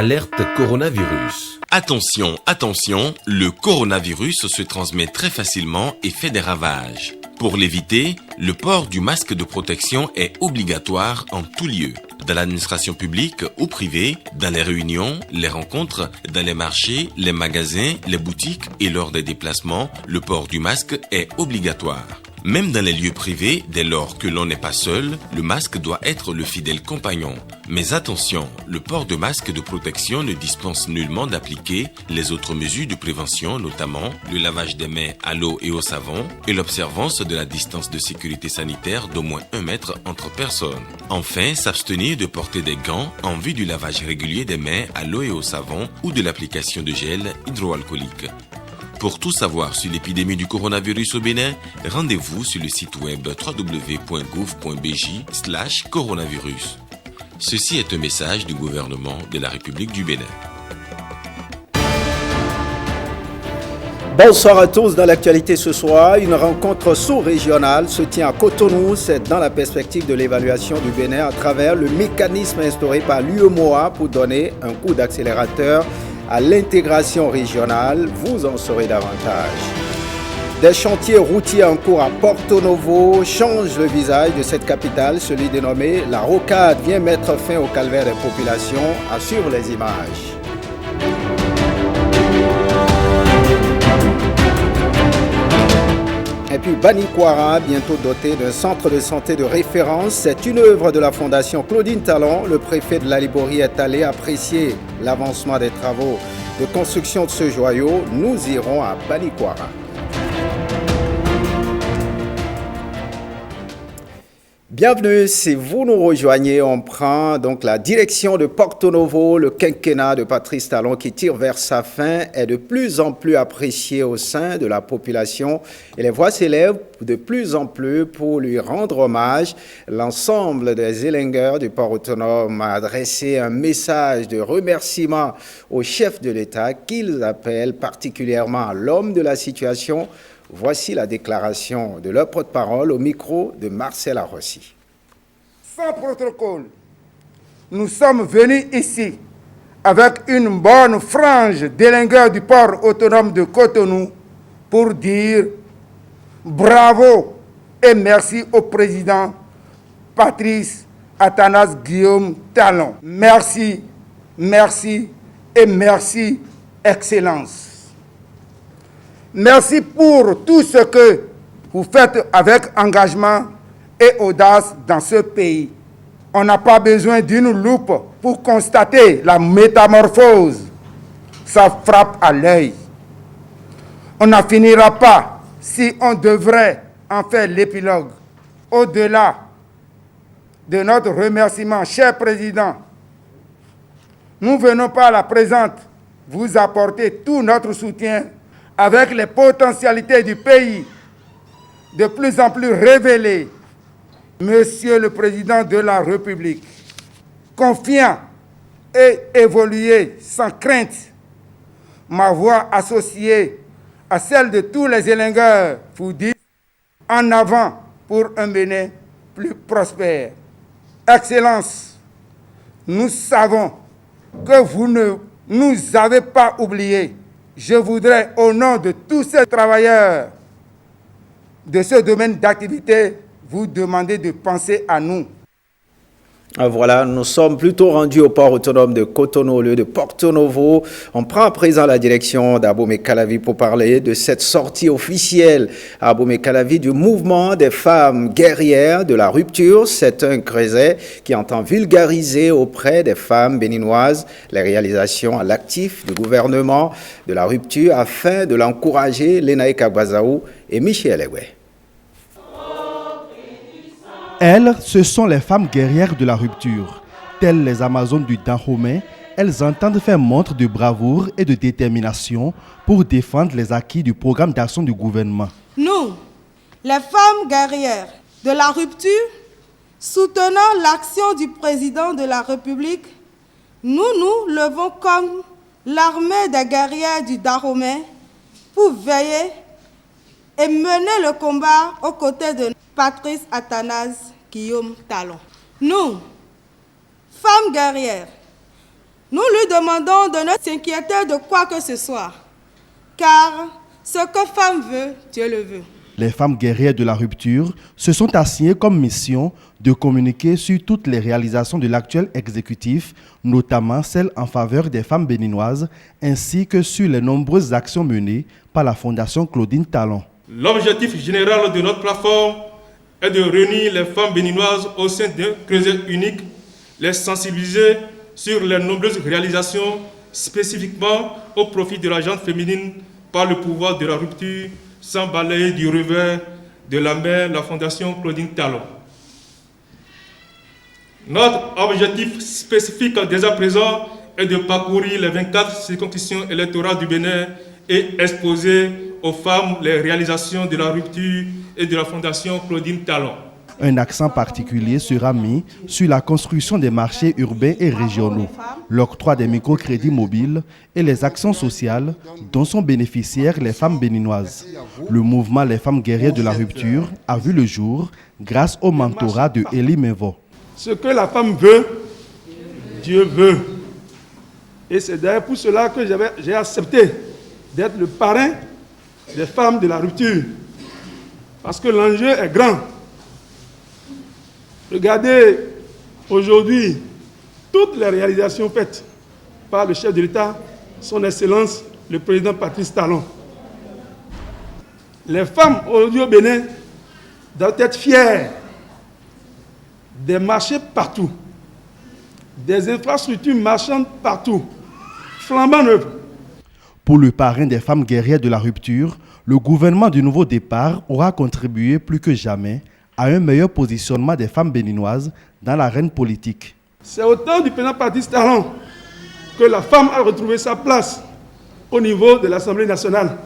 Alerte coronavirus. Attention, attention, le coronavirus se transmet très facilement et fait des ravages. Pour l'éviter, le port du masque de protection est obligatoire en tout lieu. Dans l'administration publique ou privée, dans les réunions, les rencontres, dans les marchés, les magasins, les boutiques et lors des déplacements, le port du masque est obligatoire. Même dans les lieux privés, dès lors que l'on n'est pas seul, le masque doit être le fidèle compagnon. Mais attention, le port de masque de protection ne dispense nullement d'appliquer les autres mesures de prévention, notamment le lavage des mains à l'eau et au savon et l'observance de la distance de sécurité sanitaire d'au moins 1 mètre entre personnes. Enfin, s'abstenir de porter des gants en vue du lavage régulier des mains à l'eau et au savon ou de l'application de gel hydroalcoolique. Pour tout savoir sur l'épidémie du coronavirus au Bénin, rendez-vous sur le site web www.gouv.bj/coronavirus. Ceci est un message du gouvernement de la République du Bénin. Bonsoir à tous. Dans l'actualité ce soir, une rencontre sous-régionale se tient à Cotonou. C'est dans la perspective de l'évaluation du Bénin à travers le mécanisme instauré par l'UEMOA pour donner un coup d'accélérateur à l'intégration régionale. Vous en saurez davantage. Des chantiers routiers en cours à Porto Novo changent le visage de cette capitale. Celui dénommé La Rocade vient mettre fin au calvaire des populations, assurent les images. Et puis Banikwara, bientôt doté d'un centre de santé de référence. C'est une œuvre de la Fondation Claudine Talon. Le préfet de la Liborie est allé apprécier l'avancement des travaux de construction de ce joyau. Nous irons à Banikwara. Bienvenue, si vous nous rejoignez, on prend donc la direction de Porto Novo. Le quinquennat de Patrice Talon qui tire vers sa fin est de plus en plus apprécié au sein de la population et les voix s'élèvent de plus en plus pour lui rendre hommage. L'ensemble des élengueurs du port autonome a adressé un message de remerciement au chef de l'État qu'ils appellent particulièrement l'homme de la situation. Voici la déclaration de leur porte-parole au micro de Marcel Arrossi. Sans protocole, nous sommes venus ici avec une bonne frange d'élengueurs du port autonome de Cotonou pour dire bravo et merci au président Patrice Athanase Guillaume Talon. Merci, merci et merci, Excellence. Merci pour tout ce que vous faites avec engagement et audace dans ce pays. On n'a pas besoin d'une loupe pour constater la métamorphose. Ça frappe à l'œil. On n'en finira pas si on devrait en faire l'épilogue. Au-delà de notre remerciement, cher Président, nous venons par la présente vous apporter tout notre soutien avec les potentialités du pays de plus en plus révélées. Monsieur le Président de la République, confiant et évoluer sans crainte, ma voix associée à celle de tous les élengueurs vous dit en avant pour un Bénin plus prospère. Excellence, nous savons que vous ne nous avez pas oubliés. Je voudrais, au nom de tous ces travailleurs de ce domaine d'activité, vous demander de penser à nous. Voilà, nous sommes plutôt rendus au port autonome de Cotonou au lieu de Porto Novo. On prend à présent la direction d'Abomey Calavi pour parler de cette sortie officielle à Abomey Calavi du mouvement des femmes guerrières de la rupture. C'est un creuset qui entend vulgariser auprès des femmes béninoises les réalisations à l'actif du gouvernement de la rupture afin de l'encourager. Lenaï Kagbazaou et Michel Ewe. Elles, ce sont les femmes guerrières de la rupture. Telles les Amazones du Dahomey, elles entendent faire montre de bravoure et de détermination pour défendre les acquis du programme d'action du gouvernement. Nous, les femmes guerrières de la rupture, soutenant l'action du président de la République, nous nous levons comme l'armée des guerrières du Dahomey pour veiller et mener le combat aux côtés de Patrice Athanase Guillaume Talon. Nous, femmes guerrières, Nous lui demandons de ne s'inquiéter de quoi que ce soit, car ce que femme veut, Dieu le veut. Les femmes guerrières de la rupture se sont assignées comme mission de communiquer sur toutes les réalisations de l'actuel exécutif, notamment celles en faveur des femmes béninoises, ainsi que sur les nombreuses actions menées par la Fondation Claudine Talon. L'objectif général de notre plateforme est de réunir les femmes béninoises au sein d'un creuset unique, les sensibiliser sur les nombreuses réalisations spécifiquement au profit de la gente féminine par le pouvoir de la rupture, sans balayer du revers de la main la Fondation Claudine Talon. Notre objectif spécifique dès à présent est de parcourir les 24 circonscriptions électorales du Bénin et exposer aux femmes les réalisations de la rupture et de la Fondation Claudine Talon. Un accent particulier sera mis sur la construction des marchés urbains et régionaux, l'octroi des microcrédits mobiles et les actions sociales dont sont bénéficiaires les femmes béninoises. Le mouvement Les femmes guerrières de la rupture a vu le jour grâce au mentorat de Elie Mevo. Ce que la femme veut, Dieu veut. Et c'est d'ailleurs pour cela que j'ai accepté d'être le parrain des femmes de la rupture. Parce que l'enjeu est grand. Regardez aujourd'hui toutes les réalisations faites par le chef de l'État, son Excellence, le président Patrice Talon. Les femmes aujourd'hui au Bénin doivent être fières des marchés partout, des infrastructures marchandes partout, flambant neuves. Pour le parrain des femmes guerrières de la rupture, le gouvernement du nouveau départ aura contribué plus que jamais à un meilleur positionnement des femmes béninoises dans l'arène politique. C'est au temps du président Patrice Talon que la femme a retrouvé sa place au niveau de l'Assemblée nationale.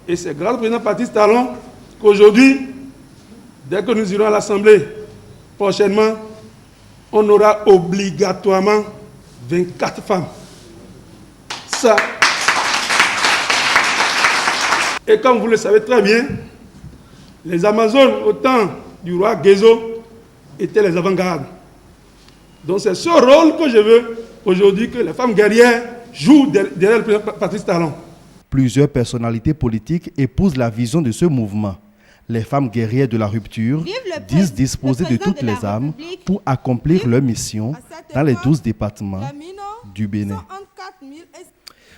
Et c'est grâce au président Patrice Talon qu'aujourd'hui, dès que nous irons à l'Assemblée prochainement, on aura obligatoirement 24 femmes. Ça. Et comme vous le savez très bien, les Amazones, au temps du roi Guézo, étaient les avant-gardes. Donc c'est ce rôle que je veux aujourd'hui que les femmes guerrières jouent derrière le président Patrice Talon. Plusieurs personnalités politiques épousent la vision de ce mouvement. Les femmes guerrières de la rupture disent disposer de toutes les armes pour accomplir leur mission dans les 12 départements du Bénin.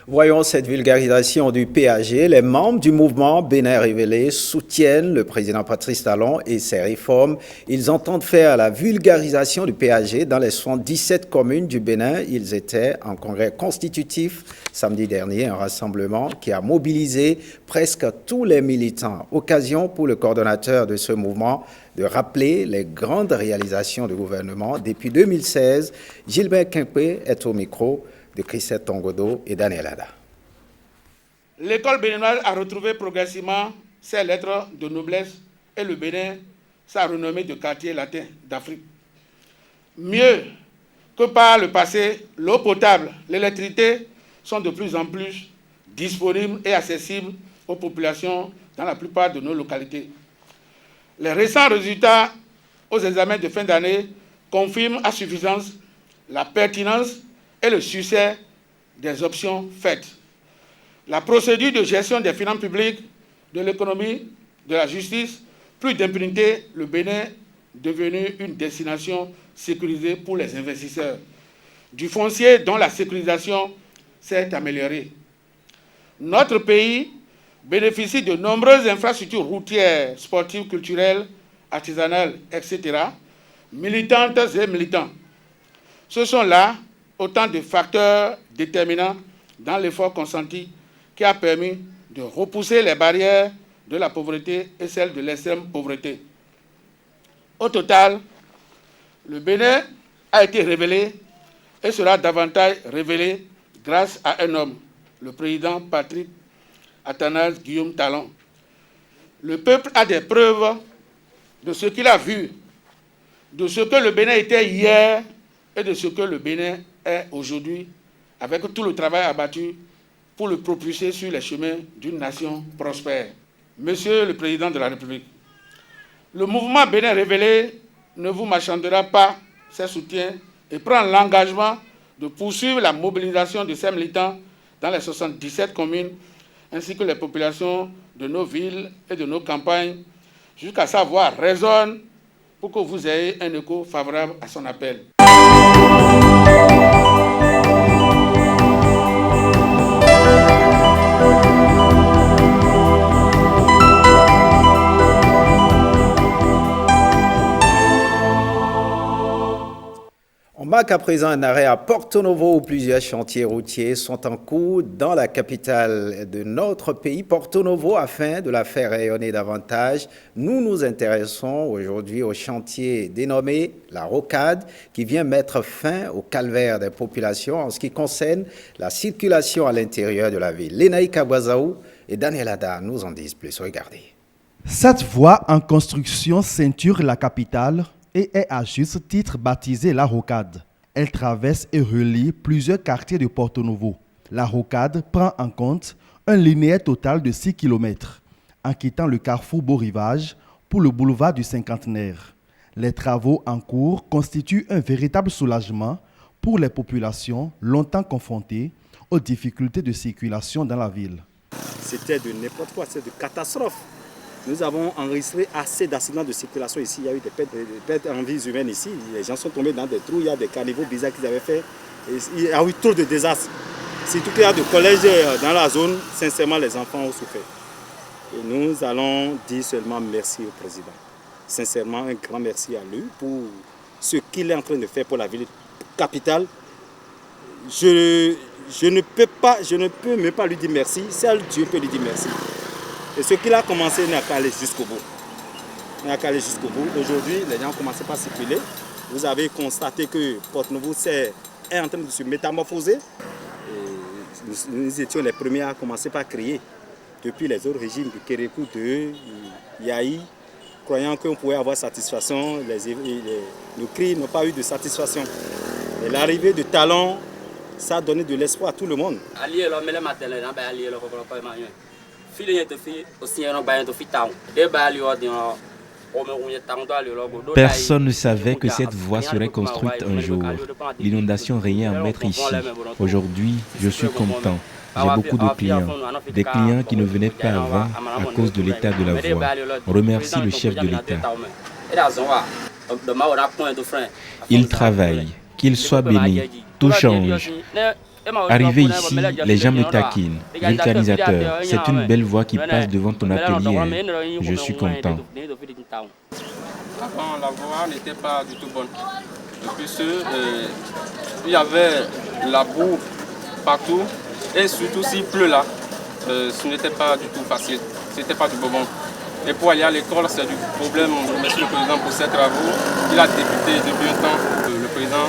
Voyons cette vulgarisation du PAG. Les membres du mouvement Bénin Révélé soutiennent le président Patrice Talon et ses réformes. Ils entendent faire la vulgarisation du PAG dans les 77 communes du Bénin. Ils étaient en congrès constitutif samedi dernier, un rassemblement qui a mobilisé presque tous les militants. Occasion pour le coordonnateur de ce mouvement de rappeler les grandes réalisations du gouvernement. Depuis 2016, Gilbert Quimper est au micro de Chrisette Tongodo et Daniel Ada. L'école béninoise a retrouvé progressivement ses lettres de noblesse et le Bénin sa renommée de quartier latin d'Afrique. Mieux que par le passé, l'eau potable, l'électricité sont de plus en plus disponibles et accessibles aux populations dans la plupart de nos localités. Les récents résultats aux examens de fin d'année confirment à suffisance la pertinence et le succès des options faites. La procédure de gestion des finances publiques, de l'économie, de la justice, plus d'impunité, le Bénin est devenu une destination sécurisée pour les investisseurs. Du foncier dont la sécurisation s'est améliorée. Notre pays bénéficie de nombreuses infrastructures routières, sportives, culturelles, artisanales, etc., militantes et militants. Ce sont là autant de facteurs déterminants dans l'effort consenti qui a permis de repousser les barrières de la pauvreté et celles de l'extrême pauvreté. Au total, le Bénin a été révélé et sera davantage révélé grâce à un homme, le président Patrick Athanase Guillaume Talon. Le peuple a des preuves de ce qu'il a vu, de ce que le Bénin était hier et de ce que le Bénin est aujourd'hui, avec tout le travail abattu pour le propulser sur les chemins d'une nation prospère. Monsieur le Président de la République, le mouvement Bénin Révélé ne vous marchandera pas ses soutiens et prend l'engagement de poursuivre la mobilisation de ces militants dans les 77 communes ainsi que les populations de nos villes et de nos campagnes jusqu'à sa voix résonne pour que vous ayez un écho favorable à son appel. On marque à présent un arrêt à Porto Novo où plusieurs chantiers routiers sont en cours dans la capitale de notre pays, Porto Novo, afin de la faire rayonner davantage. Nous nous intéressons aujourd'hui au chantier dénommé la Rocade qui vient mettre fin au calvaire des populations en ce qui concerne la circulation à l'intérieur de la ville. Lénaï Kabwazaou et Daniel Ada nous en disent plus. Regardez. Cette voie en construction ceinture la capitale et est à juste titre baptisée la Rocade. Elle traverse et relie plusieurs quartiers de Porto Novo. La Rocade prend en compte un linéaire total de 6 km, en quittant le carrefour Beau Rivage pour le boulevard du Cinquantenaire. Les travaux en cours constituent un véritable soulagement pour les populations longtemps confrontées aux difficultés de circulation dans la ville. C'était de n'importe quoi, c'est de catastrophe. Nous avons enregistré assez d'accidents de circulation ici. Il y a eu des pertes en vies humaines ici. Les gens sont tombés dans des trous. Il y a des caniveaux bizarres qu'ils avaient fait. Et il y a eu trop de désastres. Surtout qu'il y a des collèges dans la zone. Sincèrement, les enfants ont souffert. Et nous allons dire seulement merci au président. Sincèrement, un grand merci à lui pour ce qu'il est en train de faire pour la ville capitale. Je ne peux même pas lui dire merci. Seul Dieu peut lui dire merci. Et ce qu'il a commencé n'a qu'à aller jusqu'au bout. Aujourd'hui, les gens ont commencé par circuler. Vous avez constaté que Porto Novo est en train de se métamorphoser. Et nous étions les premiers à commencer par crier. Depuis les autres régimes de Kérékou, de Yaï, croyant qu'on pouvait avoir satisfaction, nos cris n'ont pas eu de satisfaction. Et l'arrivée de Talon, ça a donné de l'espoir à tout le monde. Personne ne savait que cette voie serait construite un jour. L'inondation régnait en maître ici. Aujourd'hui, je suis content. J'ai beaucoup de clients. Des clients qui ne venaient pas avant à cause de l'état de la voie. On remercie le chef de l'État. Il travaille. Qu'il soit béni. Tout change. Arrivé ici, les gens me taquinent. Vulcanisateur, c'est une belle voie qui passe devant ton atelier. Je suis content. Avant, la voie n'était pas du tout bonne. De plus, il y avait la boue partout. Et surtout s'il pleut là, ce n'était pas du tout facile. Ce n'était pas du bonbon. Et pour aller à l'école, c'est du problème. Je remercie le président pour ses travaux. Il a débuté depuis un temps. Le président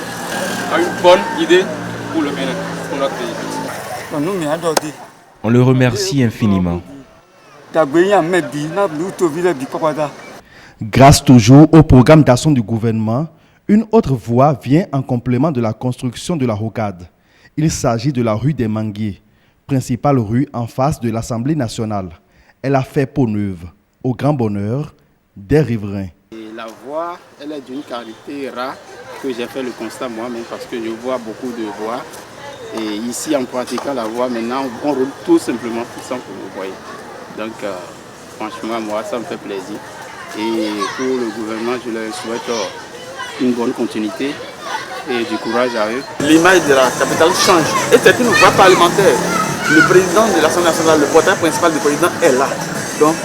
a une bonne idée pour le Bénin, pour notre pays. On le remercie infiniment. Grâce toujours au programme d'action du gouvernement, une autre voie vient en complément de la construction de la Rocade. Il s'agit de la rue des Manguiers, principale rue en face de l'Assemblée nationale. Elle a fait peau neuve, au grand bonheur des riverains. La voie, elle est d'une qualité rare que j'ai fait le constat moi-même parce que je vois beaucoup de voies. Et ici, en pratiquant la voie, maintenant, on roule tout simplement sans que vous voyez. Donc, franchement, moi, ça me fait plaisir. Et pour le gouvernement, je leur souhaite une bonne continuité et du courage à eux. L'image de la capitale change. Et c'est une voie parlementaire. Le président de l'Assemblée nationale, le porteur principal du président est là. Donc,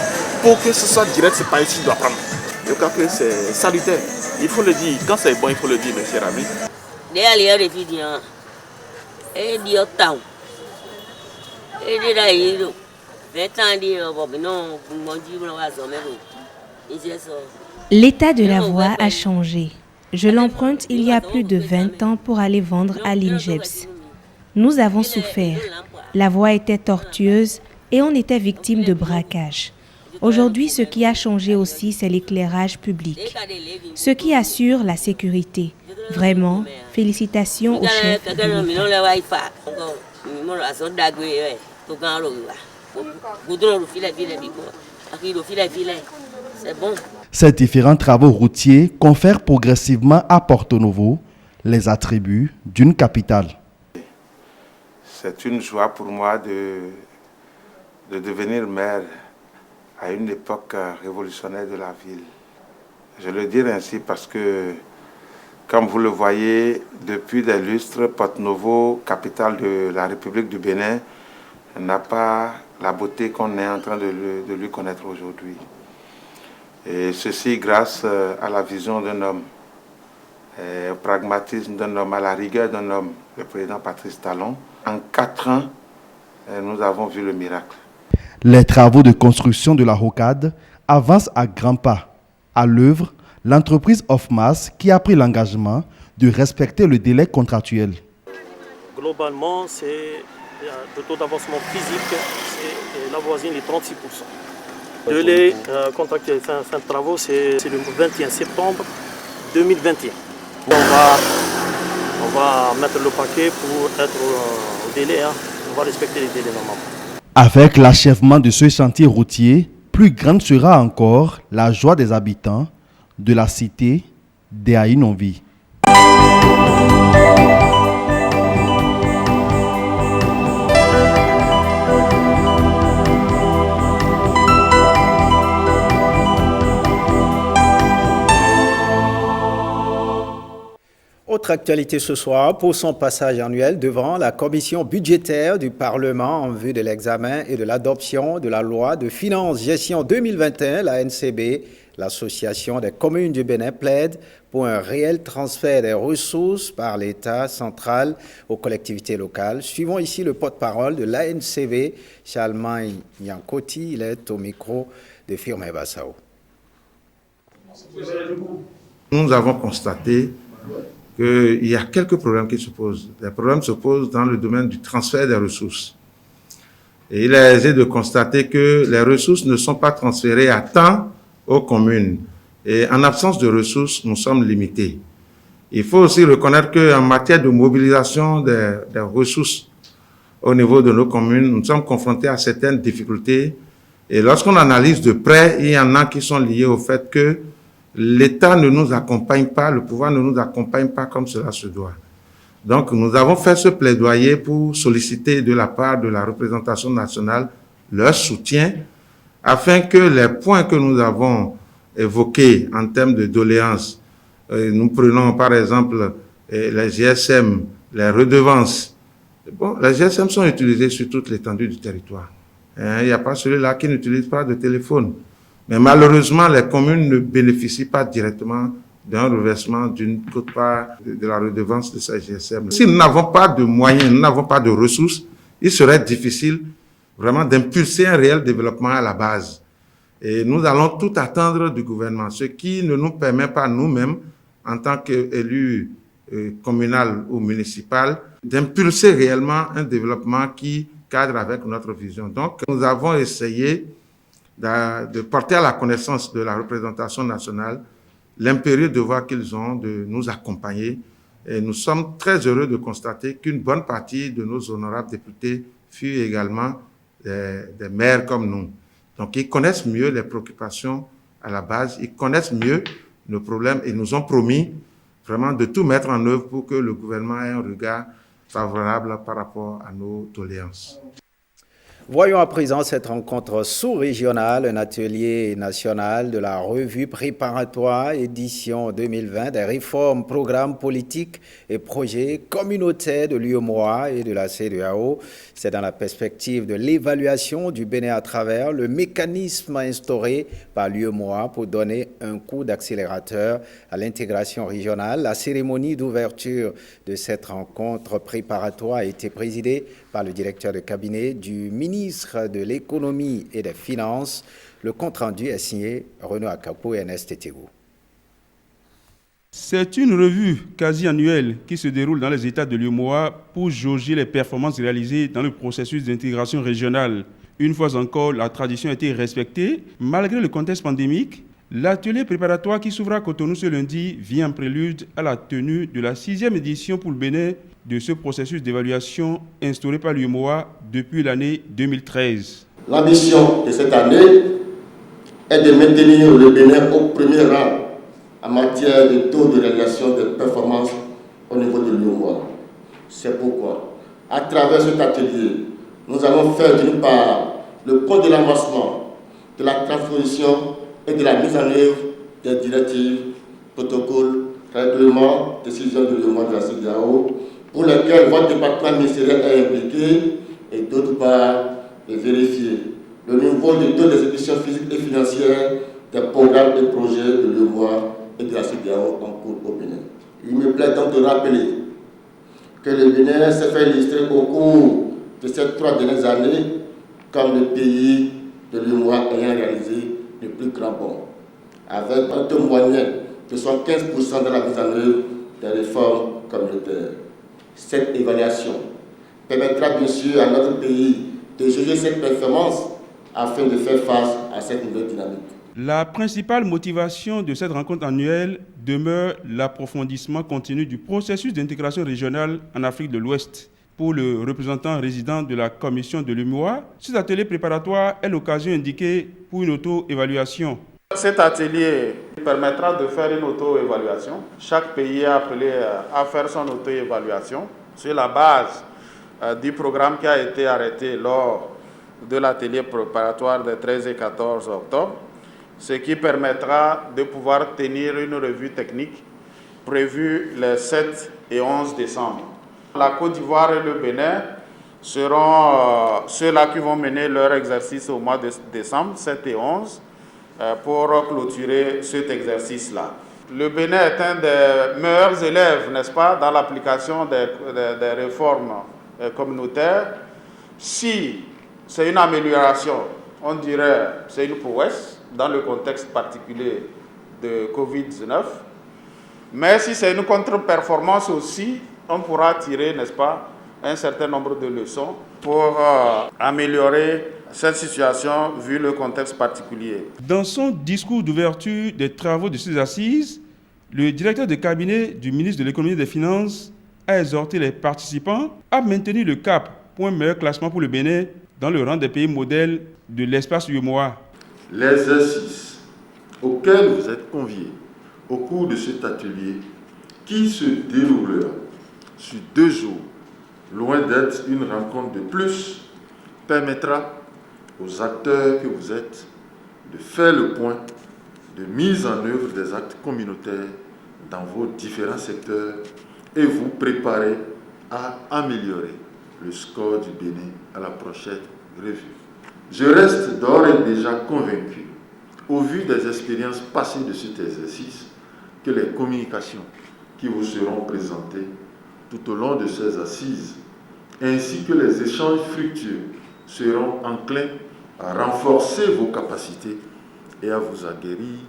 pour que ce soit direct, c'est pas ici qu'il doit prendre. Je crois que c'est salutaire. Il faut le dire. Quand c'est bon, il faut le dire, mes chers amis. L'état de la voie a changé. Je l'emprunte il y a plus de 20 ans pour aller vendre à l'INGEPS. Nous avons souffert. La voie était tortueuse et on était victime de braquage. Aujourd'hui, ce qui a changé aussi, c'est l'éclairage public, ce qui assure la sécurité. Vraiment, félicitations au chef de l'État. Ces différents travaux routiers confèrent progressivement à Porto Novo les attributs d'une capitale. C'est une joie pour moi de devenir maire à une époque révolutionnaire de la ville. Je le dis ainsi parce que, comme vous le voyez, depuis des lustres, Porto-Novo, capitale de la République du Bénin, n'a pas la beauté qu'on est en train de lui connaître aujourd'hui. Et ceci grâce à la vision d'un homme, au pragmatisme d'un homme, à la rigueur d'un homme, le président Patrice Talon. En 4 ans, nous avons vu le miracle. Les travaux de construction de la rocade avancent à grands pas. À l'œuvre, l'entreprise Ofmas qui a pris l'engagement de respecter le délai contractuel. Globalement, le taux d'avancement physique, c'est la voisine de 36%. Le délai contractuel fin de travaux, c'est le 21 septembre 2021. On va mettre le paquet pour être au délai. On va respecter les délais normalement. Avec l'achèvement de ce chantier routier, plus grande sera encore la joie des habitants de la cité d'Aïnovie. Autre actualité ce soir, pour son passage annuel devant la commission budgétaire du Parlement en vue de l'examen et de l'adoption de la loi de finances gestion 2021, la NCB, l'Association des communes du Bénin plaide pour un réel transfert des ressources par l'État central aux collectivités locales. Suivons ici le porte-parole de l'ANCB, Charlemagne Yankoti, il est au micro de Firmin Bassao. Nous avons constaté qu'il y a quelques problèmes qui se posent. Les problèmes se posent dans le domaine du transfert des ressources. Et il est aisé de constater que les ressources ne sont pas transférées à temps aux communes. Et en absence de ressources, nous sommes limités. Il faut aussi reconnaître qu'en matière de mobilisation des ressources au niveau de nos communes, nous sommes confrontés à certaines difficultés. Et lorsqu'on analyse de près, il y en a qui sont liés au fait que l'État ne nous accompagne pas, le pouvoir ne nous accompagne pas comme cela se doit. Donc, nous avons fait ce plaidoyer pour solliciter de la part de la représentation nationale leur soutien afin que les points que nous avons évoqués en termes de doléances, nous prenons par exemple les GSM, les redevances. Bon, les GSM sont utilisés sur toute l'étendue du territoire. Il n'y a pas celui-là qui n'utilise pas de téléphone. Mais malheureusement, les communes ne bénéficient pas directement d'un reversement d'une quote-part de la redevance de ces GSM. Si nous n'avons pas de moyens, nous n'avons pas de ressources, il serait difficile vraiment d'impulser un réel développement à la base. Et nous allons tout attendre du gouvernement, ce qui ne nous permet pas nous-mêmes, en tant qu'élus communal ou municipal, d'impulser réellement un développement qui cadre avec notre vision. Donc, nous avons essayé de porter à la connaissance de la représentation nationale l'impérieux devoir qu'ils ont de nous accompagner. Et nous sommes très heureux de constater qu'une bonne partie de nos honorables députés furent également des maires comme nous. Donc, ils connaissent mieux les préoccupations à la base, ils connaissent mieux nos problèmes et nous ont promis vraiment de tout mettre en œuvre pour que le gouvernement ait un regard favorable par rapport à nos doléances. Voyons à présent cette rencontre sous-régionale, un atelier national de la revue préparatoire édition 2020 des réformes, programmes politiques et projets communautaires de l'UEMOA et de la CEDEAO. C'est dans la perspective de l'évaluation du Bénin à travers le mécanisme instauré par l'UEMOA pour donner un coup d'accélérateur à l'intégration régionale. La cérémonie d'ouverture de cette rencontre préparatoire a été présidée par le directeur de cabinet du ministre de l'Économie et des Finances. Le compte-rendu est signé Renaud Akapo et Ernest Tétégou. C'est une revue quasi annuelle qui se déroule dans les États de l'UEMOA pour jauger les performances réalisées dans le processus d'intégration régionale. Une fois encore, la tradition a été respectée. Malgré le contexte pandémique, l'atelier préparatoire qui s'ouvre à Cotonou ce lundi vient en prélude à la tenue de la 6e édition pour le Bénin de ce processus d'évaluation instauré par l'UEMOA depuis l'année 2013. L'ambition de cette année est de maintenir le Bénin au premier rang en matière de taux de réalisation des performances au niveau de l'UEMOA. C'est pourquoi, à travers cet atelier, nous allons faire d'une part le point de l'avancement, de la transposition et de la mise en œuvre des directives, protocoles, règlements, décisions de l'UEMOA de la CEDEAO, pour lesquels votre département ministériel est impliqué, et d'autre part, de vérifier le niveau de taux d'exécution physique et financière des programmes et projets de l'UEMOA et de la CEDEAO en cours au Bénin. Il me plaît donc de rappeler que le Bénin s'est fait illustrer au cours de ces 3 dernières années comme le pays de l'UEMOA ayant réalisé le plus grand bond, avec un taux moyen de 75% dans la mise en œuvre des réformes communautaires. Cette évaluation permettra bien sûr à notre pays de juger cette performance afin de faire face à cette nouvelle dynamique. La principale motivation de cette rencontre annuelle demeure l'approfondissement continu du processus d'intégration régionale en Afrique de l'Ouest. Pour le représentant résident de la commission de l'UEMOA, cet atelier préparatoire est l'occasion indiquée pour une auto-évaluation. Cet atelier permettra de faire une auto-évaluation. Chaque pays est appelé à faire son auto-évaluation sur la base du programme qui a été arrêté lors de l'atelier préparatoire des 13 et 14 octobre, ce qui permettra de pouvoir tenir une revue technique prévue les 7 et 11 décembre. La Côte d'Ivoire et le Bénin seront ceux-là qui vont mener leur exercice au mois de décembre, 7 et 11, pour clôturer cet exercice-là. Le Bénin est un des meilleurs élèves, n'est-ce pas, dans l'application des réformes communautaires. Si c'est une amélioration, on dirait que c'est une prouesse dans le contexte particulier de Covid-19. Mais si c'est une contre-performance aussi, on pourra tirer, n'est-ce pas, un certain nombre de leçons pour améliorer cette situation vu le contexte particulier. Dans son discours d'ouverture des travaux de ces assises, le directeur de cabinet du ministre de l'économie et des finances a exhorté les participants à maintenir le cap pour un meilleur classement pour le Bénin dans le rang des pays modèles de l'espace UEMOA. L'exercice auquel vous êtes conviés au cours de cet atelier, qui se déroulera sur 2 jours, loin d'être une rencontre de plus, permettra aux acteurs que vous êtes de faire le point de mise en œuvre des actes communautaires dans vos différents secteurs et vous préparer à améliorer le score du Bénin à la prochaine revue. Je reste d'ores et déjà convaincu, au vu des expériences passées de cet exercice, que les communications qui vous seront présentées tout au long de ces assises, ainsi que les échanges fructueux, seront enclins à renforcer vos capacités et à vous aguerrir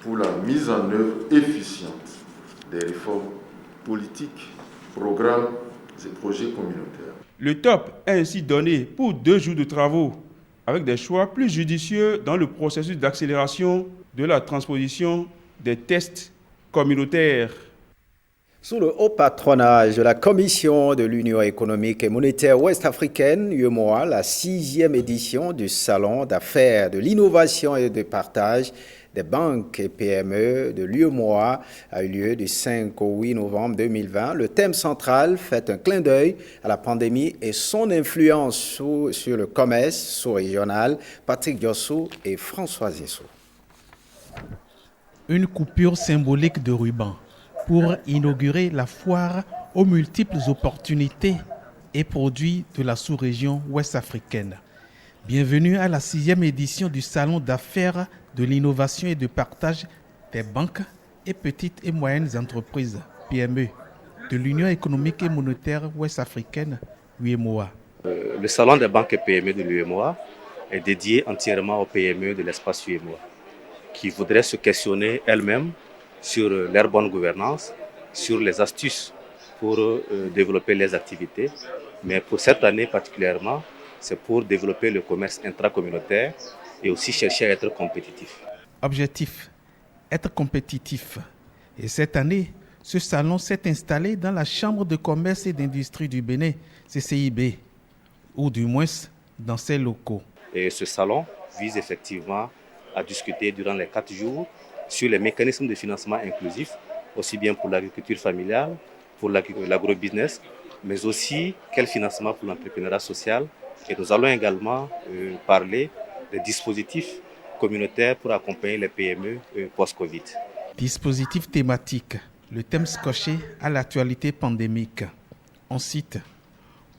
pour la mise en œuvre efficiente des réformes politiques, programmes et projets communautaires. Le top est ainsi donné pour 2 jours de travaux, avec des choix plus judicieux dans le processus d'accélération de la transposition des tests communautaires. Sous le haut patronage de la Commission de l'Union économique et monétaire ouest-africaine, UEMOA, la 6e édition du Salon d'affaires de l'innovation et du partage des banques et PME de l'UEMOA a eu lieu du 5 au 8 novembre 2020. Le thème central fait un clin d'œil à la pandémie et son influence sur le commerce sous-régional. Patrick Diossou et François Zissou. Une coupure symbolique de ruban pour inaugurer la foire aux multiples opportunités et produits de la sous-région ouest-africaine. Bienvenue à la 6e édition du Salon d'affaires de l'innovation et du partage des banques et petites et moyennes entreprises, PME, de l'Union économique et monétaire ouest-africaine, UEMOA. Le Salon des banques et PME de l'UEMOA est dédié entièrement aux PME de l'espace UEMOA, qui voudraient se questionner elles-mêmes sur leur bonne gouvernance, sur les astuces pour développer les activités. Mais pour cette année particulièrement, c'est pour développer le commerce intracommunautaire et aussi chercher à être compétitif. Objectif, être compétitif. Et cette année, ce salon s'est installé dans la Chambre de commerce et d'industrie du Bénin, CCIB, ou du moins dans ses locaux. Et ce salon vise effectivement à discuter durant les 4 jours sur les mécanismes de financement inclusif, aussi bien pour l'agriculture familiale, pour l'agrobusiness, mais aussi quel financement pour l'entrepreneuriat social. Et nous allons également parler des dispositifs communautaires pour accompagner les PME post-Covid. Dispositif thématique, le thème scotché à l'actualité pandémique. On cite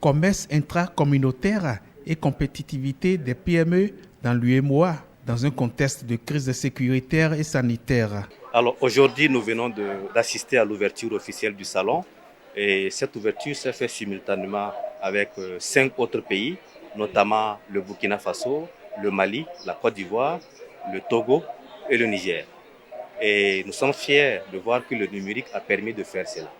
commerce intracommunautaire et compétitivité des PME dans l'UEMOA dans un contexte de crise sécuritaire et sanitaire. Alors aujourd'hui, nous venons d'assister à l'ouverture officielle du salon et cette ouverture s'est faite simultanément avec 5 autres pays, notamment le Burkina Faso, le Mali, la Côte d'Ivoire, le Togo et le Niger. Et nous sommes fiers de voir que le numérique a permis de faire cela.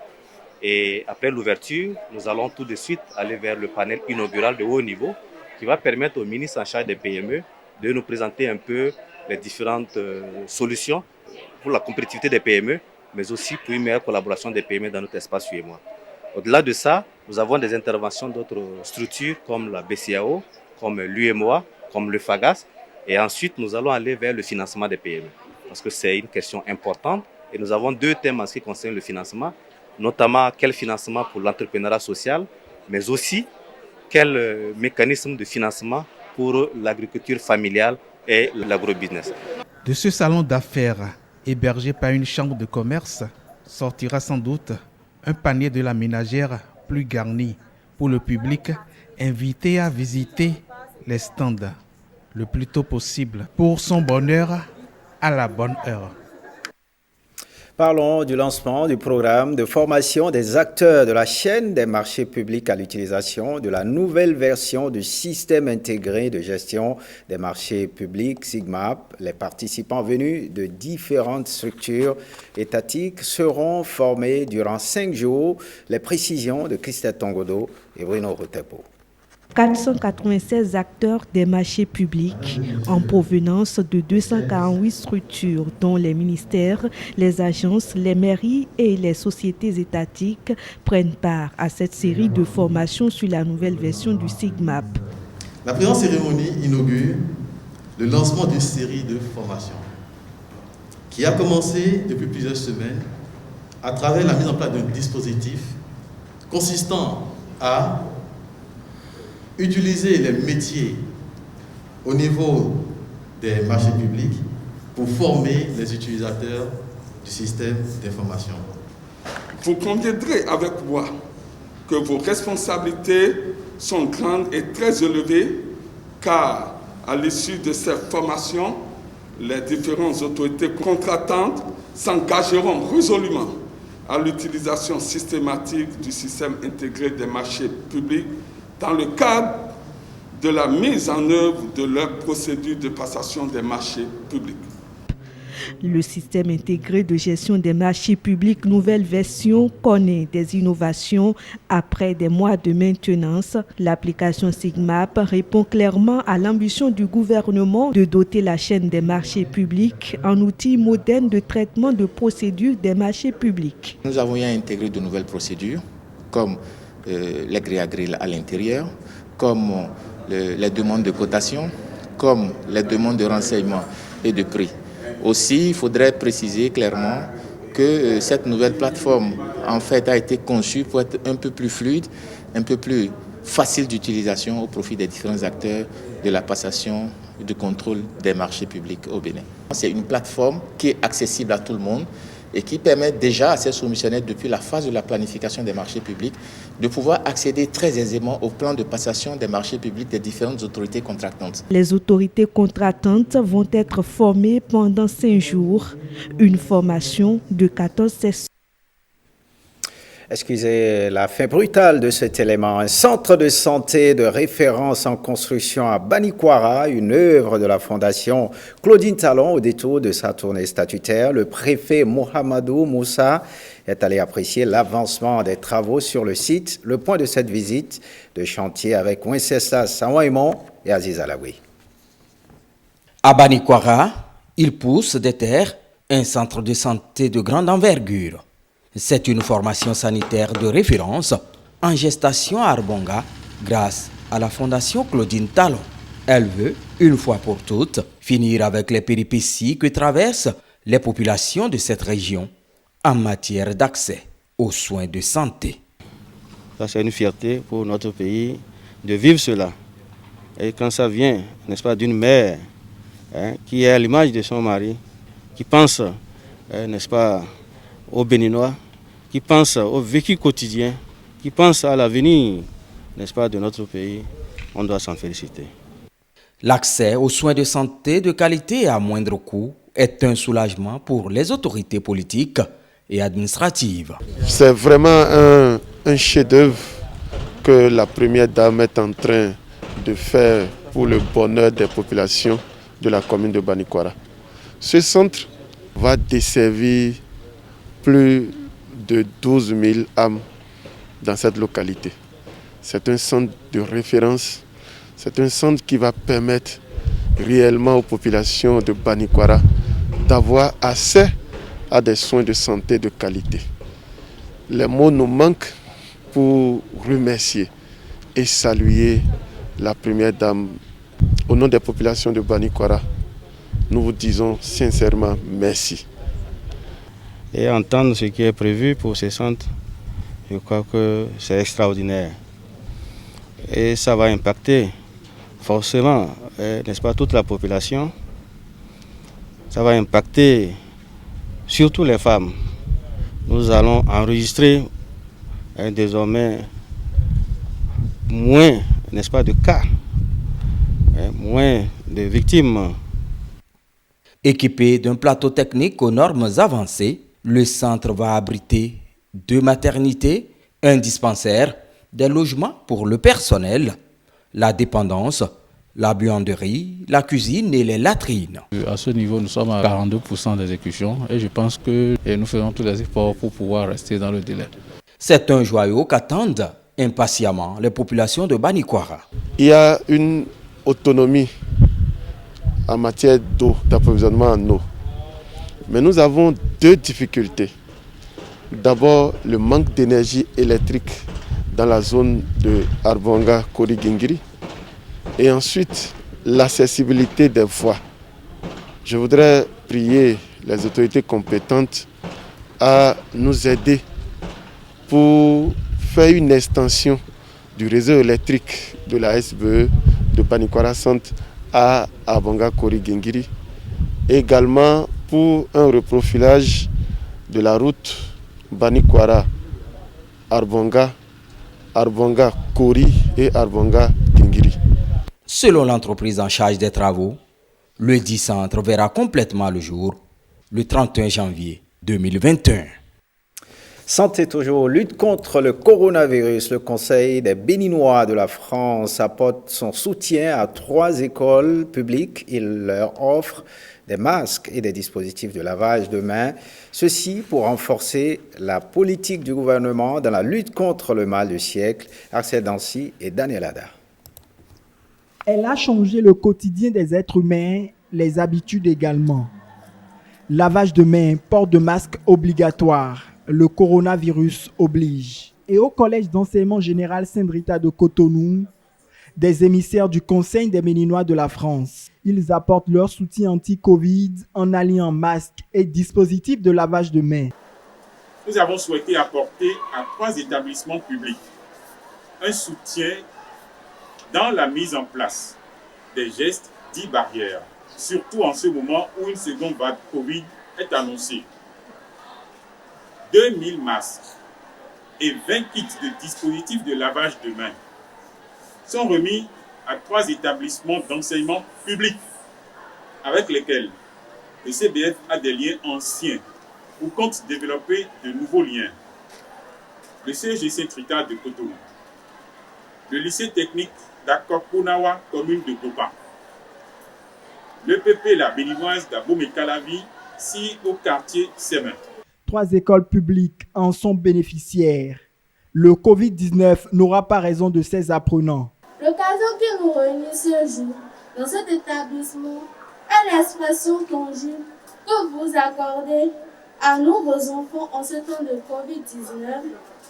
Et après l'ouverture, nous allons tout de suite aller vers le panel inaugural de haut niveau qui va permettre au ministre en charge des PME de nous présenter un peu les différentes solutions pour la compétitivité des PME, mais aussi pour une meilleure collaboration des PME dans notre espace UEMOA. Au-delà de ça, nous avons des interventions d'autres structures comme la BCAO, comme l'UEMOA, comme le FAGAS, et ensuite nous allons aller vers le financement des PME, parce que c'est une question importante, et nous avons 2 thèmes en ce qui concerne le financement, notamment quel financement pour l'entrepreneuriat social, mais aussi quel mécanisme de financement pour l'agriculture familiale et l'agrobusiness. De ce salon d'affaires hébergé par une chambre de commerce sortira sans doute un panier de la ménagère plus garni pour le public invité à visiter les stands le plus tôt possible pour son bonheur à la bonne heure. Parlons du lancement du programme de formation des acteurs de la chaîne des marchés publics à l'utilisation de la nouvelle version du système intégré de gestion des marchés publics SIGMAP. Les participants venus de différentes structures étatiques seront formés durant 5 jours. Les précisions de Christelle Tongodo et Bruno Rotepo. 496 acteurs des marchés publics en provenance de 248 structures, dont les ministères, les agences, les mairies et les sociétés étatiques, prennent part à cette série de formations sur la nouvelle version du SIGMAP. La présente cérémonie inaugure le lancement d'une série de formations qui a commencé depuis plusieurs semaines à travers la mise en place d'un dispositif consistant à utiliser les métiers au niveau des marchés publics pour former les utilisateurs du système d'information. Vous conviendrez avec moi que vos responsabilités sont grandes et très élevées, car à l'issue de cette formation, les différentes autorités contratantes s'engageront résolument à l'utilisation systématique du système intégré des marchés publics dans le cadre de la mise en œuvre de leur procédure de passation des marchés publics. Le système intégré de gestion des marchés publics, nouvelle version, connaît des innovations après des mois de maintenance. L'application SIGMAP répond clairement à l'ambition du gouvernement de doter la chaîne des marchés publics en outil moderne de traitement de procédures des marchés publics. Nous avons intégré de nouvelles procédures comme les gré-à-gré à l'intérieur, comme les demandes de cotation, comme les demandes de renseignement et de prix. Aussi, il faudrait préciser clairement que cette nouvelle plateforme en fait a été conçue pour être un peu plus fluide, un peu plus facile d'utilisation au profit des différents acteurs de la passation et du contrôle des marchés publics au Bénin. C'est une plateforme qui est accessible à tout le monde et qui permet déjà à ces soumissionnaires, depuis la phase de la planification des marchés publics, de pouvoir accéder très aisément au plan de passation des marchés publics des différentes autorités contractantes. Les autorités contractantes vont être formées pendant 5 jours, une formation de 14 sessions. Excusez la fin brutale de cet élément. Un centre de santé de référence en construction à Banikwara, une œuvre de la fondation Claudine Talon au détour de sa tournée statutaire. Le préfet Mohamedou Moussa est allé apprécier l'avancement des travaux sur le site. Le point de cette visite de chantier avec Wenceslas Sawaimon et Aziz Alaoui. À Banikwara, il pousse des terres un centre de santé de grande envergure. C'est une formation sanitaire de référence en gestation à Arbonga grâce à la fondation Claudine Talon. Elle veut, une fois pour toutes, finir avec les péripéties que traversent les populations de cette région en matière d'accès aux soins de santé. Ça, c'est une fierté pour notre pays de vivre cela. Et quand ça vient, n'est-ce pas, d'une mère qui est à l'image de son mari, qui pense, n'est-ce pas, aux Béninois, qui pense au vécu quotidien, qui pense à l'avenir, n'est-ce pas, de notre pays, on doit s'en féliciter. L'accès aux soins de santé de qualité à moindre coût est un soulagement pour les autorités politiques et administratives. C'est vraiment un chef-d'œuvre que la première dame est en train de faire pour le bonheur des populations de la commune de Banikwara. Ce centre va desservir plus de 12 000 âmes dans cette localité. C'est un centre de référence, c'est un centre qui va permettre réellement aux populations de Banikwara d'avoir accès à des soins de santé de qualité. Les mots nous manquent pour remercier et saluer la première dame. Au nom des populations de Banikwara, nous vous disons sincèrement merci. Et entendre ce qui est prévu pour ces centres, je crois que c'est extraordinaire. Et ça va impacter forcément, n'est-ce pas, toute la population. Ça va impacter surtout les femmes. Nous allons enregistrer désormais moins, n'est-ce pas, de cas, moins de victimes. Équipé d'un plateau technique aux normes avancées, le centre va abriter 2 maternités, un dispensaire, des logements pour le personnel, la dépendance, la buanderie, la cuisine et les latrines. À ce niveau, nous sommes à 42% d'exécution et je pense que nous faisons tous les efforts pour pouvoir rester dans le délai. C'est un joyau qu'attendent impatiemment les populations de Banikwara. Il y a une autonomie en matière d'eau, d'approvisionnement en eau. Mais nous avons 2 difficultés. D'abord, le manque d'énergie électrique dans la zone de Arbonga-Kori-Gingiri. Et ensuite, l'accessibilité des voies. Je voudrais prier les autorités compétentes à nous aider pour faire une extension du réseau électrique de la SBE de Banikwara Centre à Arbonga-Kori-Gingiri. Également pour un reprofilage de la route Banikwara-Arbonga, Arbonga-Kori et Arbonga-Gingiri. Selon l'entreprise en charge des travaux, le dit centre verra complètement le jour le 31 janvier 2021. Santé toujours, lutte contre le coronavirus. Le Conseil des Béninois de la France apporte son soutien à 3 écoles publiques. Il leur offre des masques et des dispositifs de lavage de mains. Ceci pour renforcer la politique du gouvernement dans la lutte contre le mal du siècle. Axel Dancy et Daniel Ada. Elle a changé le quotidien des êtres humains, les habitudes également. Lavage de mains, port de masque obligatoire. Le coronavirus oblige. Et au Collège d'enseignement général Sainte-Rita de Cotonou, des émissaires du Conseil des Béninois de la France. Ils apportent leur soutien anti-Covid en alliant masques et dispositifs de lavage de mains. Nous avons souhaité apporter à 3 établissements publics un soutien dans la mise en place des gestes dits barrières, surtout en ce moment où une seconde vague Covid est annoncée. 2000 masques et 20 kits de dispositifs de lavage de mains sont remis à 3 établissements d'enseignement public avec lesquels le CBF a des liens anciens ou compte développer de nouveaux liens. Le CEG Sainte-Rita de Cotonou, le lycée technique d'Akoponawa, commune de Gopa, le PP La Béninoise d'Abomey-Calavi, si au quartier Semin. 3 écoles publiques en sont bénéficiaires. Le Covid-19 n'aura pas raison de ses apprenants. L'occasion qui nous réunit ce jour dans cet établissement est l'expression conjugée que vous accordez à nous, vos enfants, en ce temps de Covid-19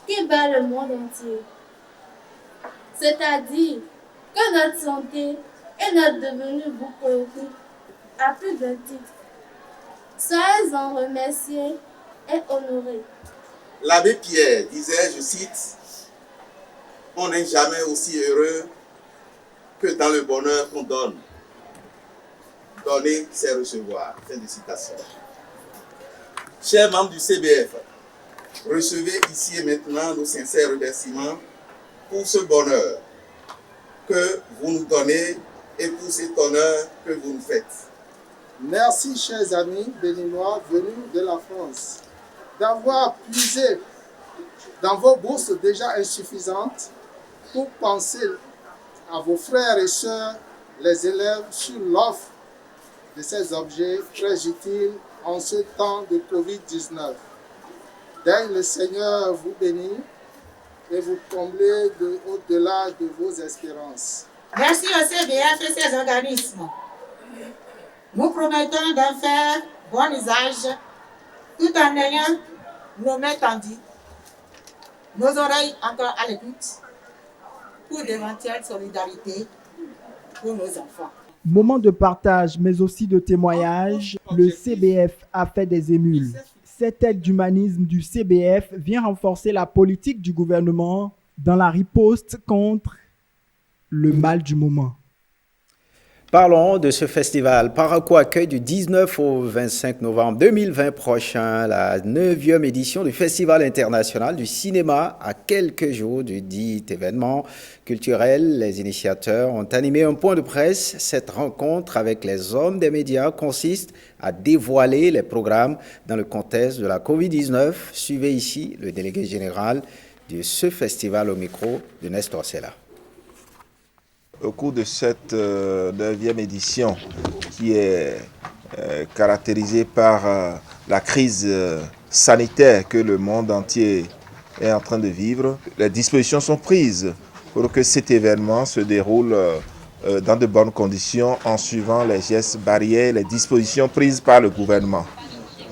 qui bat le monde entier. C'est-à-dire que notre santé et notre devenir vous préoccupent à plus d'un titre. Soyez en remerciés et honorés. L'abbé Pierre disait, je cite, « On n'est jamais aussi heureux que dans le bonheur qu'on donne. Donner, c'est recevoir. » Fin de citation. Chers membres du CBF, recevez ici et maintenant nos sincères remerciements pour ce bonheur que vous nous donnez et pour cet honneur que vous nous faites. Merci, chers amis béninois venus de la France, d'avoir puisé dans vos bourses déjà insuffisantes pour penser à vos frères et sœurs, les élèves, sur l'offre de ces objets très utiles en ce temps de Covid-19. Daigne le Seigneur vous bénir et vous combler au-delà de vos espérances. Merci au CBF et ses organismes. Nous promettons d'en faire bon usage tout en ayant nos mains tendues, nos oreilles encore à l'écoute pour d'éventuelles solidarités pour nos enfants. Moment de partage, mais aussi de témoignage, le CBF a fait des émules. Cette aide d'humanisme du CBF vient renforcer la politique du gouvernement dans la riposte contre le mal du moment. Parlons de ce festival. Parakou accueille du 19 au 25 novembre 2020 prochain la 9e édition du Festival international du cinéma. À quelques jours du dit événement culturel, les initiateurs ont animé un point de presse. Cette rencontre avec les hommes des médias consiste à dévoiler les programmes dans le contexte de la Covid-19. Suivez ici le délégué général de ce festival au micro de Nestor Sella. Au cours de cette 9e édition qui est caractérisée par la crise sanitaire que le monde entier est en train de vivre, les dispositions sont prises pour que cet événement se déroule dans de bonnes conditions en suivant les gestes barrières, les dispositions prises par le gouvernement.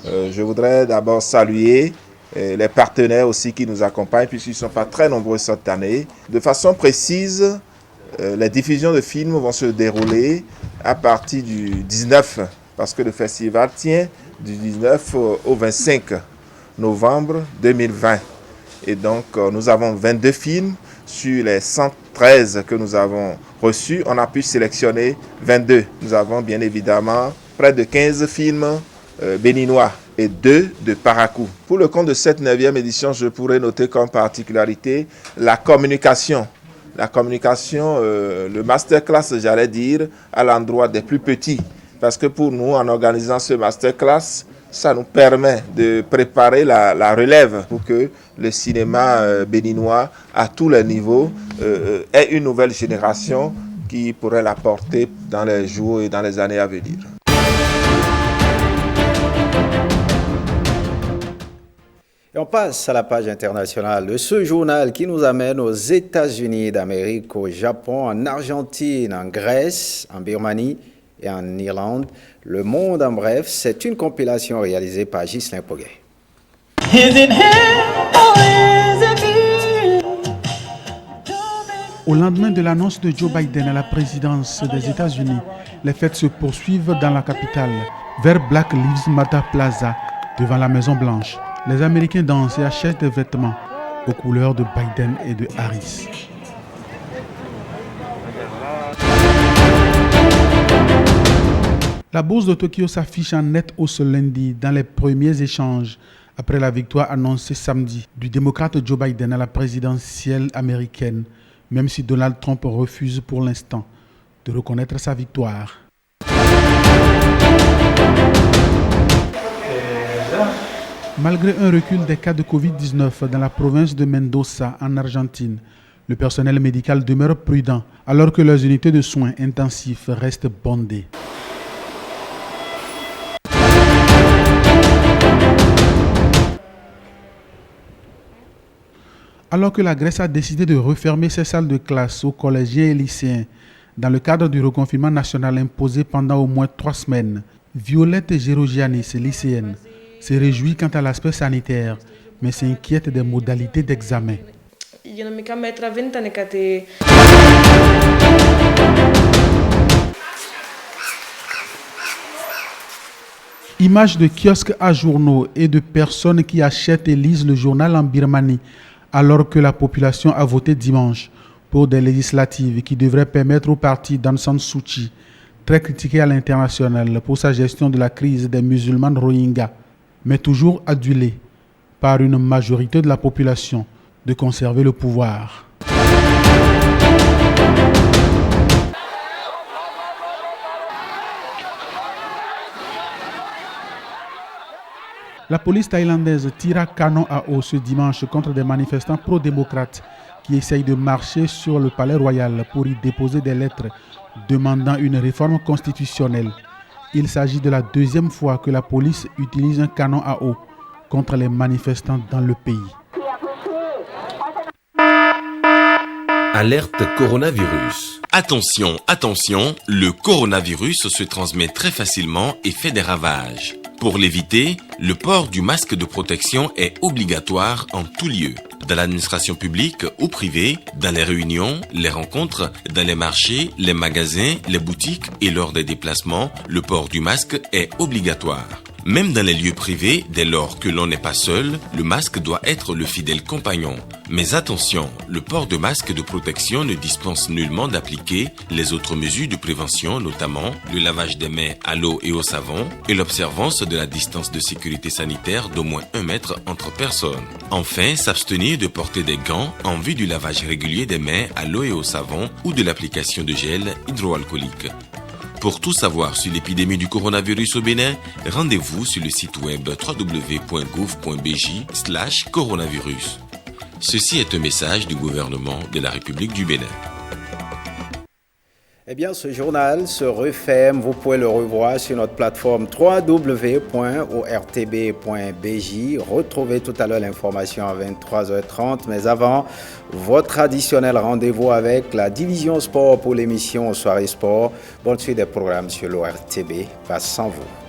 Je voudrais d'abord saluer les partenaires aussi qui nous accompagnent puisqu'ils ne sont pas très nombreux cette année. De façon précise, les diffusions de films vont se dérouler à partir du 19, parce que le festival tient du 19 au 25 novembre 2020. Et donc, nous avons 22 films. Sur les 113 que nous avons reçus, on a pu sélectionner 22. Nous avons bien évidemment près de 15 films béninois et 2 de Parakou. Pour le compte de cette 9e édition, je pourrais noter comme particularité la communication. La communication, le masterclass, j'allais dire, à l'endroit des plus petits. Parce que pour nous, en organisant ce masterclass, ça nous permet de préparer la relève pour que le cinéma béninois, à tous les niveaux, ait une nouvelle génération qui pourrait la porter dans les jours et dans les années à venir. Et on passe à la page internationale de ce journal qui nous amène aux États-Unis d'Amérique, au Japon, en Argentine, en Grèce, en Birmanie et en Irlande. Le monde en bref, c'est une compilation réalisée par Ghislain Poguet. Au lendemain de l'annonce de Joe Biden à la présidence des États-Unis, les fêtes se poursuivent dans la capitale, vers Black Lives Matter Plaza, devant la Maison-Blanche. Les Américains dansent et achètent des vêtements aux couleurs de Biden et de Harris. La bourse de Tokyo s'affiche en nette hausse lundi dans les premiers échanges après la victoire annoncée samedi du démocrate Joe Biden à la présidentielle américaine, même si Donald Trump refuse pour l'instant de reconnaître sa victoire. Malgré un recul des cas de Covid-19 dans la province de Mendoza, en Argentine, le personnel médical demeure prudent alors que les unités de soins intensifs restent bondées. Alors que la Grèce a décidé de refermer ses salles de classe aux collégiens et lycéens dans le cadre du reconfinement national imposé pendant au moins 3 semaines, Violette Gerogianis, lycéenne, se réjouit quant à l'aspect sanitaire, mais s'inquiète des modalités d'examen. Images de kiosques à journaux et de personnes qui achètent et lisent le journal en Birmanie, alors que la population a voté dimanche pour des législatives qui devraient permettre au parti d'Aung San Suu Kyi, très critiqué à l'international pour sa gestion de la crise des musulmans Rohingyas, mais toujours adulé par une majorité de la population, de conserver le pouvoir. La police thaïlandaise tira canon à eau ce dimanche contre des manifestants pro-démocrates qui essayent de marcher sur le palais royal pour y déposer des lettres demandant une réforme constitutionnelle. Il s'agit de la deuxième fois que la police utilise un canon à eau contre les manifestants dans le pays. Alerte coronavirus. Attention, attention, le coronavirus se transmet très facilement et fait des ravages. Pour l'éviter, le port du masque de protection est obligatoire en tout lieu. Dans l'administration publique ou privée, dans les réunions, les rencontres, dans les marchés, les magasins, les boutiques et lors des déplacements, le port du masque est obligatoire. Même dans les lieux privés, dès lors que l'on n'est pas seul, le masque doit être le fidèle compagnon. Mais attention, le port de masque de protection ne dispense nullement d'appliquer les autres mesures de prévention, notamment le lavage des mains à l'eau et au savon et l'observance de la distance de sécurité sanitaire d'au moins 1 mètre entre personnes. Enfin, s'abstenir de porter des gants en vue du lavage régulier des mains à l'eau et au savon ou de l'application de gel hydroalcoolique. Pour tout savoir sur l'épidémie du coronavirus au Bénin, rendez-vous sur le site web www.gouv.bj/coronavirus. Ceci est un message du gouvernement de la République du Bénin. Eh bien, ce journal se referme. Vous pouvez le revoir sur notre plateforme www.ortb.bj. Retrouvez tout à l'heure l'information à 23h30. Mais avant, votre traditionnel rendez-vous avec la division sport pour l'émission Soirée Sport. Bonne suite des programmes sur l'ORTB. Passe sans vous.